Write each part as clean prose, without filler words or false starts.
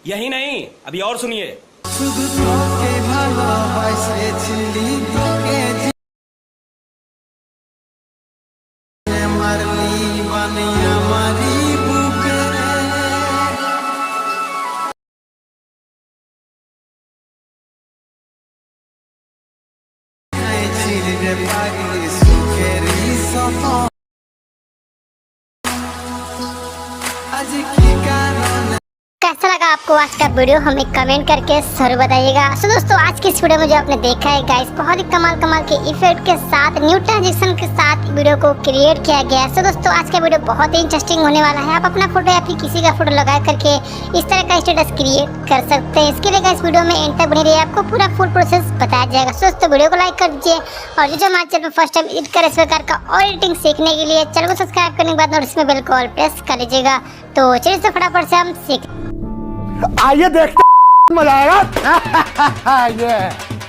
यही नहीं, अभी और सुनिए। कैसा लगा आपको आज का वीडियो, हमें कमेंट करके जरूर बताइएगा। सो दोस्तों, आज की इस वीडियो में जो आपने देखा है गाइस, बहुत ही कमाल के इफेक्ट के साथ, न्यू ट्रांजिशन के साथ वीडियो को क्रिएट किया गया है। सो दोस्तों, आज का वीडियो बहुत ही इंटरेस्टिंग होने वाला है। आप अपना फोटो या फिर किसी का फोटो लगा करके इस तरह का स्टेटस क्रिएट कर सकते हैं। इसके लिए गाइस वीडियो में एंड तक बने रहिए, आपको पूरा फुल प्रोसेस बताया जाएगा। सो दोस्तों, वीडियो को लाइक कर दीजिए और जो हमारे चैनल पर फर्स्ट टाइम एडिट कर इस प्रकार का और एडिटिंग सीखने के लिए चैनल को सब्सक्राइब करने के बाद नोटिफिकेशन बेल को ऑल प्रेस कर लीजिएगा। तो चलिए से फटाफट से हम सीख आइए देखते मजा आएगा। ये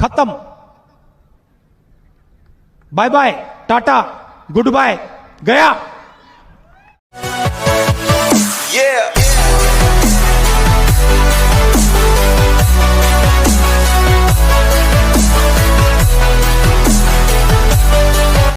खत्म, bye bye, tata, goodbye, गया। Yeah.